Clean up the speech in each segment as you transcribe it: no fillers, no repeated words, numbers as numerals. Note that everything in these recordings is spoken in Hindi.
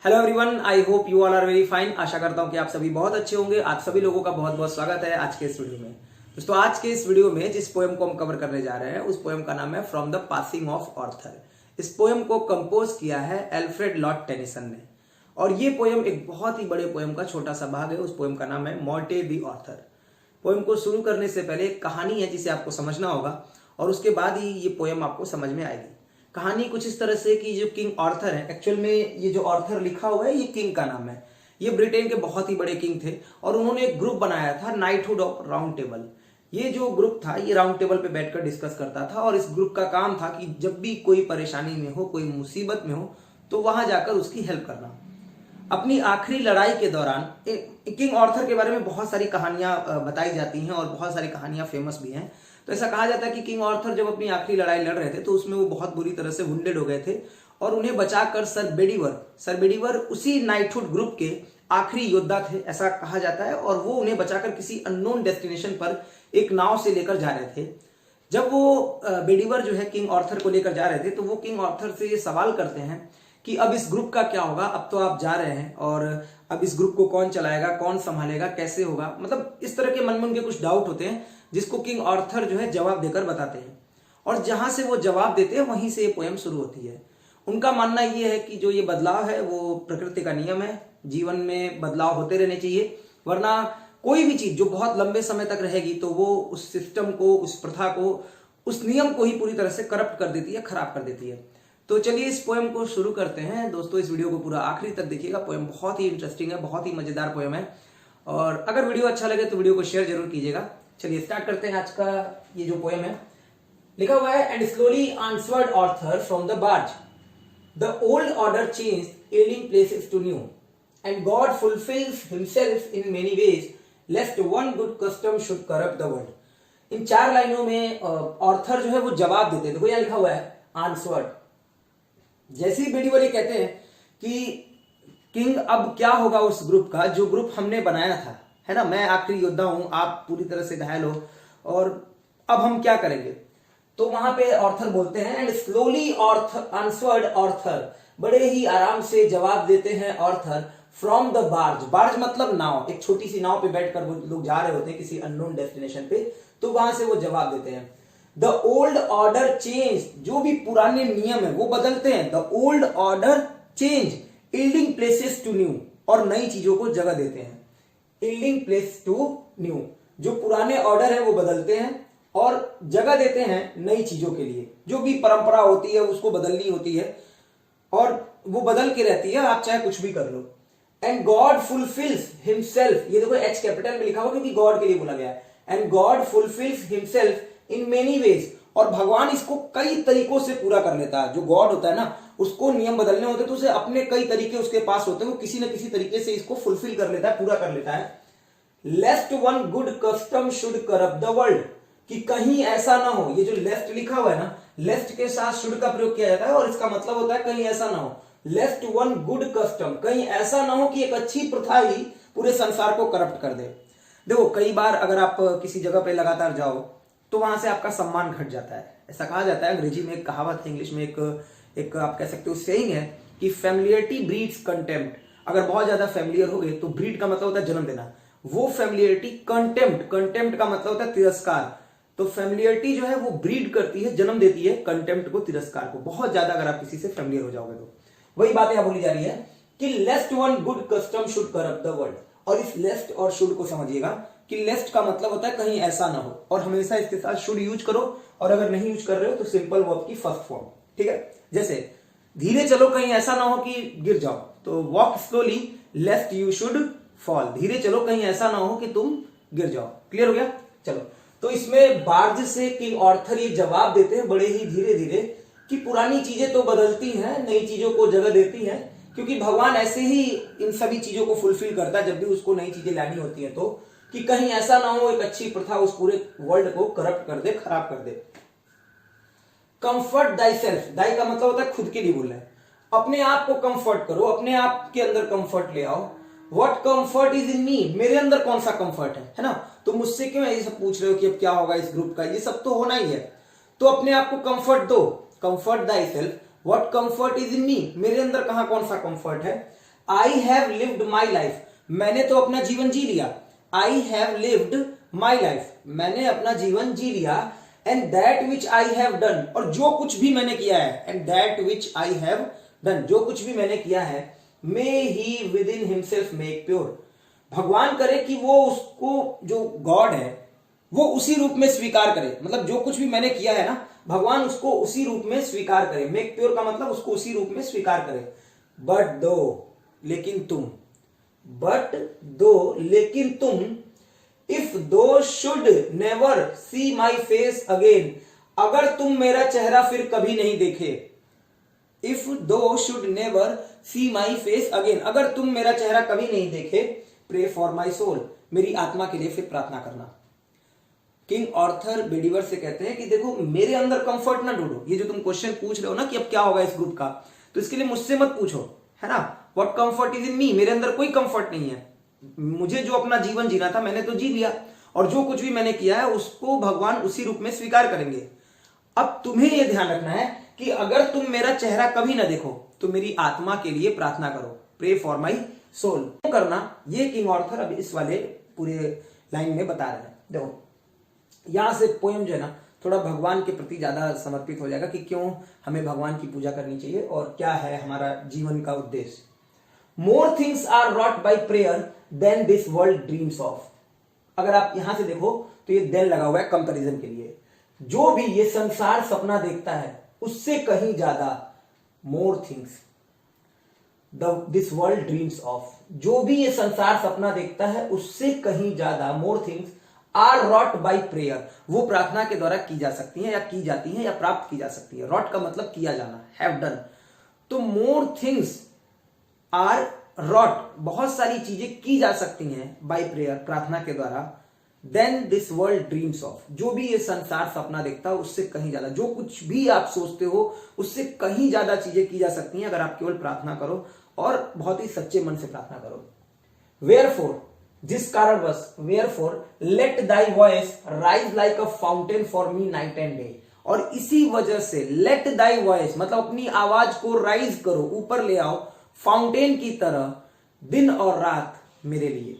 Hello everyone, I hope you all are very fine. आशा करता हूं कि आप सभी बहुत अच्छे होंगे। आप सभी लोगों का बहुत बहुत स्वागत है आज के इस वीडियो में। दोस्तों, आज के इस वीडियो में जिस पोएम को हम कवर करने जा रहे हैं उस पोएम का नाम है from the passing of Arthur. इस पोएम को कंपोज किया है एल्फ्रेड लॉर्ड टेनिसन ने, और ये पोएम एक बहुत ही बड़े पोएम का छोटा सा भाग है। उस पोएम का नाम है मॉर्टे दी ऑर्थर। पोएम को शुरू करने से पहले एक कहानी है जिसे आपको समझना होगा, और उसके बाद ही ये पोएम आपको समझ में आएगी। कहानी कुछ इस तरह से कि जो किंग ऑर्थर है, एक्चुअल में ये जो ऑर्थर लिखा हुआ है ये किंग का नाम है। ये ब्रिटेन के बहुत ही बड़े किंग थे, और उन्होंने एक ग्रुप बनाया था नाइटहुड ऑफ राउंड टेबल। ये जो ग्रुप था ये राउंड टेबल पे बैठकर डिस्कस करता था, और इस ग्रुप का काम था कि जब भी कोई परेशानी में हो, कोई मुसीबत में हो, तो वहां जाकर उसकी हेल्प करना। अपनी आखिरी लड़ाई के दौरान किंग ऑर्थर के बारे में बहुत सारी कहानियां बताई जाती हैं, और बहुत सारी कहानियां फेमस भी हैं। तो ऐसा कहा जाता है कि किंग ऑर्थर जब अपनी आखिरी लड़ाई लड़ रहे थे तो उसमें वो बहुत बुरी तरह से वुंडेड हो गए थे, और उन्हें बचाकर सर बेडीवर उसी नाइटहुड ग्रुप के आखिरी योद्धा थे, ऐसा कहा जाता है। और वो उन्हें बचाकर किसी अननोन डेस्टिनेशन पर एक नाव से लेकर जा रहे थे। जब वो बेडीवर जो है किंग ऑर्थर को लेकर जा रहे थे, तो वो किंग ऑर्थर से ये सवाल करते हैं कि अब इस ग्रुप का क्या होगा। अब तो आप जा रहे हैं, और अब इस ग्रुप को कौन चलाएगा, कौन संभालेगा, कैसे होगा। मतलब इस तरह के मन में उनके कुछ डाउट होते हैं, जिसको किंग ऑर्थर जो है जवाब देकर बताते हैं। और जहां से वो जवाब देते हैं वहीं से ये पोएम शुरू होती है। उनका मानना ये है कि जो ये बदलाव है वो प्रकृति का नियम है, जीवन में बदलाव होते रहने चाहिए, वरना कोई भी चीज जो बहुत लंबे समय तक रहेगी तो वो उस सिस्टम को, उस प्रथा को, उस नियम को ही पूरी तरह से करप्ट कर देती है, खराब कर देती है। तो चलिए इस पोएम को शुरू करते हैं। दोस्तों, इस वीडियो को पूरा आखिरी तक देखिएगा। पोएम बहुत ही इंटरेस्टिंग है, बहुत ही मजेदार पोएम है, और अगर वीडियो अच्छा लगे तो वीडियो को शेयर जरूर कीजिएगा। चलिए स्टार्ट करते हैं आज का ये जो पोएम है। लिखा हुआ है, and slowly answered Arthur from the barge, the old order changed yielding places to new, and God fulfils himself in many ways, lest one good custom should corrupt the world. इन 4 लाइनों में ऑर्थर जो है वो जवाब देते हैं। देखो यहाँ लिखा हुआ है आंसर्ड। जैसे ही बेडीवर ये कहते हैं कि किंग अब क्या होगा उस ग्रुप का, जो ग्रुप हमने बनाया था, है ना, मैं आखिरी योद्धा हूं, आप पूरी तरह से घायल हो, और अब हम क्या करेंगे। तो वहां पे ऑर्थर बोलते हैं, and slowly Arthur answered Arthur, बड़े ही आराम से जवाब देते हैं Arthur, from the barge. Barge मतलब नाव, एक छोटी सी नाव पे बैठकर वो लोग जा रहे होते हैं किसी अननोन डेस्टिनेशन पे, तो वहां से वो जवाब देते हैं। द ओल्ड ऑर्डर चेंज, जो भी पुराने नियम है वो बदलते हैं। The old order change yielding places to new, और नई चीजों को जगह देते हैं। यील्डिंग प्लेस टू न्यू, जो पुराने ऑर्डर है वो बदलते हैं और जगह देते हैं नई चीजों के लिए। जो भी परंपरा होती है उसको बदलनी होती है, और वो बदल के रहती है, आप चाहे कुछ भी कर लो। एंड गॉड फुलफिल्स हिमसेल्फ, ये देखो एच कैपिटल में लिखा हुआ क्योंकि गॉड के लिए बोला गया है। And God fulfils himself in many veg, और भगवान इसको कई तरीकों से पूरा कर लेता है। जो गॉड होता है ना, उसको नियम बदलने होते तो उसे अपने कई तरीके उसके पास होते हैं, वो किसी न किसी तरीके से इसको फुलफिल कर लेता है, पूरा कर लेता है। Lest one good custom should corrupt the world, कि कहीं ऐसा ना हो। ये जो लेस्ट लिखा हुआ है ना, लेस्ट के साथ शुड का प्रयोग किया जाता है, और इसका मतलब होता है कहीं ऐसा ना हो। लेस्ट वन गुड कस्टम, कहीं ऐसा ना हो कि एक अच्छी प्रथा ही पूरे संसार को करप्ट कर दे। देखो, कई बार अगर आप किसी जगह पे लगातार जाओ तो वहां से आपका सम्मान घट जाता है। ऐसा कहा जाता है, अंग्रेजी में एक कहावत है, इंग्लिश में एक आप कह सकते हो सेइंग है कि फैमिलियरिटी ब्रीड्स कंटेम्प्ट। अगर बहुत ज्यादा फैमिलियर हो गए तो ब्रीड का मतलब होता है जन्म देना, वो फैमिलियरिटी कंटेम्प्ट का मतलब होता है तिरस्कार। तो फैमिलियरिटी जो है वो ब्रीड करती है, जन्म देती है कंटेम्प्ट को, तिरस्कार को। बहुत ज्यादा अगर आप किसी से फैमिलियर हो जाओगे तो वही बात यहां बोली जा रही है कि lest one good custom should corrupt the world. और इस लेस्ट और शुड को समझिएगा कि लेस्ट का मतलब होता है कहीं ऐसा ना हो, और हमेशा इसके साथ शुड यूज करो, और अगर नहीं यूज कर रहे हो तो सिंपल वर्ब की फर्स्ट फॉर्म। ठीक है, जैसे धीरे चलो कहीं ऐसा ना हो कि गिर जाओ, तो walk slowly लेस्ट you should fall. धीरे चलो कहीं ऐसा ना हो कि तुम गिर जाओ। क्लियर हो गया? चलो, तो इसमें बार्ज से किंग ऑर्थर ये जवाब देते हैं बड़े ही धीरे धीरे कि पुरानी चीजें तो बदलती हैं, नई चीजों को जगह देती हैं, क्योंकि भगवान ऐसे ही इन सभी चीजों को फुलफिल करता है जब भी उसको नई चीजें लानी होती है, तो कि कहीं ऐसा ना हो एक अच्छी प्रथा उस पूरे वर्ल्ड को करप्ट कर दे, खराब कर दे। कंफर्ट दाई सेल्फ, दाई का मतलब होता है खुद के लिए बोलना है। अपने आप को कंफर्ट करो, अपने आप के अंदर कंफर्ट ले आओ। What comfort is in me, मेरे अंदर कौन सा कंफर्ट है ना। तो मुझसे क्यों ये सब पूछ रहे हो कि अब क्या होगा इस ग्रुप का, ये सब तो होना ही है। तो अपने आप को कंफर्ट दो, comfort thyself. What comfort is in me, मेरे अंदर कहां कौन सा कंफर्ट है। I have lived my life, मैंने तो अपना जीवन जी लिया। I have lived my life, मैंने अपना जीवन जी लिया। And that which I have done, और जो कुछ भी मैंने किया है, and that which I have done, जो कुछ भी मैंने किया है, may he within himself make pure, भगवान करे कि वो उसको, जो गॉड है वो उसी रूप में स्वीकार करे। मतलब जो कुछ भी मैंने किया है ना, भगवान उसको उसी रूप में स्वीकार करे। मेक प्योर का मतलब उसको उसी रूप में स्वीकार करे। बट दो, लेकिन तुम, बट दो, लेकिन तुम, इफ दो should never see my face again, अगर तुम मेरा चेहरा फिर कभी नहीं देखे। इफ दो should never see my face again, अगर तुम मेरा चेहरा कभी नहीं देखे, प्रे फॉर माई सोल, मेरी आत्मा के लिए फिर प्रार्थना करना। किंग ऑर्थर बेडीवर से कहते हैं कि देखो मेरे अंदर कंफर्ट ना ढूंढो। ये जो तुम क्वेश्चन पूछ रहे हो ना कि अब क्या होगा इस ग्रुप का, तो इसके लिए मुझसे मत पूछो, है ना। What comfort is in me, मेरे अंदर कोई कंफर्ट नहीं है। मुझे जो अपना जीवन जीना था मैंने तो जी लिया, और जो कुछ भी मैंने किया है उसको भगवान उसी रूप में स्वीकार करेंगे। अब तुम्हें यह ध्यान रखना है कि अगर तुम मेरा चेहरा कभी ना देखो तो मेरी आत्मा के लिए प्रार्थना करो, प्रे फॉर माई सोल करना। ये किंग ऑर्थर अब इस वाले पूरे लाइन में बता रहे हैं। देखो यहां से पोएम जो है ना थोड़ा भगवान के प्रति ज्यादा समर्पित हो जाएगा कि क्यों हमें भगवान की पूजा करनी चाहिए और क्या है हमारा जीवन का उद्देश्य। More things are wrought by prayer than this world dreams of. अगर आप यहां से देखो तो ये देन लगा हुआ है कंपैरिजन के लिए। जो भी ये संसार सपना देखता है उससे कहीं ज्यादा, more things this world dreams of, जो भी ये संसार सपना देखता है उससे कहीं ज्यादा, more things are wrought by prayer, वो प्रार्थना के द्वारा की जा सकती है या की जाती है या प्राप्त की जा सकती है। रॉट का मतलब किया जाना, हैव डन। तो मोर थिंग्स आर रॉट, बहुत सारी चीजें की जा सकती हैं बाई प्रेयर, प्रार्थना के द्वारा, than this world dreams of, जो भी ये संसार सपना देखता है उससे कहीं ज्यादा, जो कुछ भी आप सोचते हो उससे कहीं ज्यादा चीजें की जा सकती हैं अगर आप केवल प्रार्थना करो और बहुत ही सच्चे मन से प्रार्थना करो। वेयरफॉर, जिस कारणवश, wherefore let thy voice rise like a fountain for me night and day, और इसी वजह से लेट दाई वॉइस मतलब अपनी आवाज को राइज करो, ऊपर ले आओ, फाउंटेन की तरह दिन और रात मेरे लिए।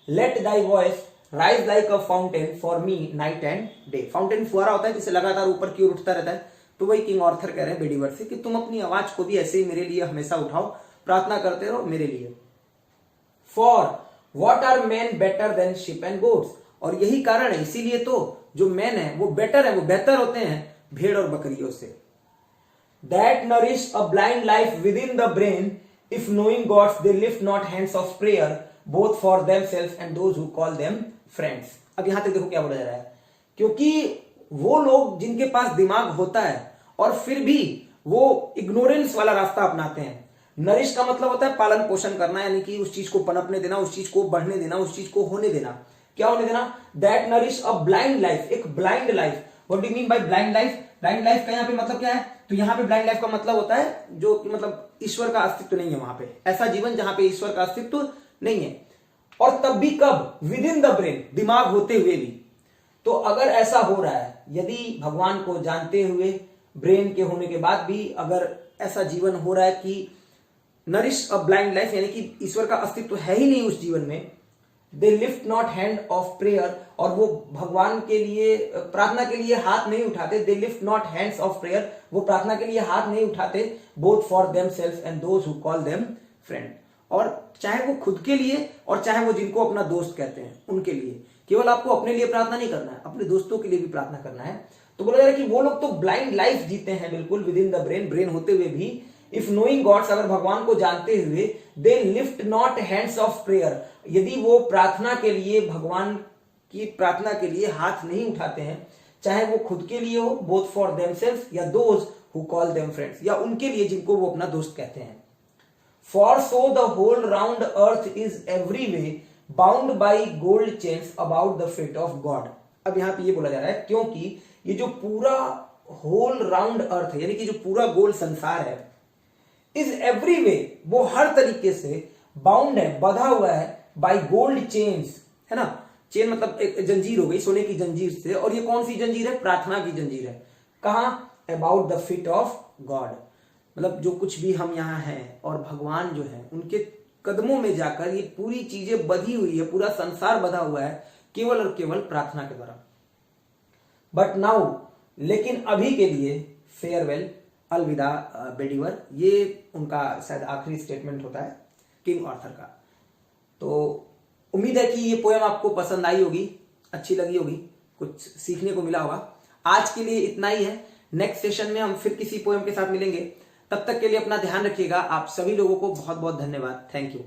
Late thy voice rise like a fountain for me night and day. Fountain फुहारा होता है जिसे लगातार ऊपर की ओर उठता रहता है, तो वही किंग ऑर्थर कह रहे हैं बेडीवर से कि तुम अपनी आवाज को भी ऐसे ही मेरे लिए हमेशा उठाओ, प्रार्थना करते रहो मेरे लिए। For What are men better than sheep and goats? और यही कारण है, इसीलिए तो जो मैन है वो बेटर है, वो बेहतर होते हैं भेड़ और बकरियों से। That nourish a blind life within the brain, if knowing gods they lift not hands of prayer, both for themselves and those who call them friends। अब यहां तक देखो क्या बोला जा रहा है, क्योंकि वो लोग जिनके पास दिमाग होता है और फिर भी वो इग्नोरेंस वाला रास्ता अपनाते हैं। नरिश का मतलब होता है पालन पोषण करना, यानी कि उस चीज को पनपने देना, उस चीज को बढ़ने देना, उस चीज को होने देना। क्या होने देना? That nourish a blind life, एक blind life. What do you mean by blind life? Blind life का यहाँ पे मतलब क्या है? तो यहाँ पे ब्लाइंड लाइफ का मतलब होता है जो मतलब ईश्वर का अस्तित्व नहीं है वहां पे, ऐसा जीवन जहां पे ईश्वर का अस्तित्व नहीं है। और तब भी कब? विद इन द ब्रेन, दिमाग होते हुए भी। तो अगर ऐसा हो रहा है, यदि भगवान को जानते हुए, ब्रेन के होने के बाद भी अगर ऐसा जीवन हो रहा है कि नरिश अ ब्लाइंड लाइफ, यानी कि ईश्वर का अस्तित्व है ही नहीं उस जीवन में, they lift not hand of prayer, और वो भगवान के लिए प्रार्थना के लिए हाथ नहीं उठाते, they lift not hands of prayer, वो प्रार्थना के लिए हाथ नहीं उठाते, both for themselves and those who call them friend, और चाहे वो खुद के लिए और चाहे वो जिनको अपना दोस्त कहते हैं उनके लिए। केवल आपको अपने लिए प्रार्थना नहीं करना है, अपने दोस्तों के लिए भी प्रार्थना करना है। तो बोला जा रहा है कि वो लोग तो ब्लाइंड लाइफ जीते हैं बिल्कुल with in the brain, brain होते हुए भी। इफ नोइंग गॉड्स, अगर भगवान को जानते हुए, they lift not hands of prayer, यदि वो प्रार्थना के लिए, भगवान की प्रार्थना के लिए हाथ नहीं उठाते हैं, चाहे वो खुद के लिए हो, बोथ फॉर देमसेल्फ, या those who call them friends, या उनके लिए जिनको वो अपना दोस्त कहते हैं। For so the whole round earth is every way bound by gold chains about the feet of God. अब यहां पे ये बोला जा रहा है क्योंकि ये जो पूरा होल राउंड अर्थ है, यानी कि जो पूरा गोल संसार है, इज एवरी वे, वो हर तरीके से बाउंड है, बंधा हुआ है, बाय गोल्ड चेन्स, है ना। चेन मतलब एक जंजीर हो गई, सोने की जंजीर से, और ये कौन सी जंजीर है? प्रार्थना की जंजीर है। कहां? About the feet of God, मतलब जो कुछ भी हम यहाँ हैं और भगवान जो है उनके कदमों में जाकर ये पूरी चीजें बधी हुई है, पूरा संसार बधा हुआ है केवल और केवल प्रार्थना के द्वारा। बट नाउ, लेकिन अभी के लिए फेयरवेल, अलविदा बेडीवर, ये उनका शायद आखिरी स्टेटमेंट होता है किंग आर्थर का। तो उम्मीद है कि ये पोएम आपको पसंद आई होगी, अच्छी लगी होगी, कुछ सीखने को मिला होगा। आज के लिए इतना ही है। नेक्स्ट सेशन में हम फिर किसी पोएम के साथ मिलेंगे। तब तक के लिए अपना ध्यान रखिएगा। आप सभी लोगों को बहुत बहुत धन्यवाद। Thank you.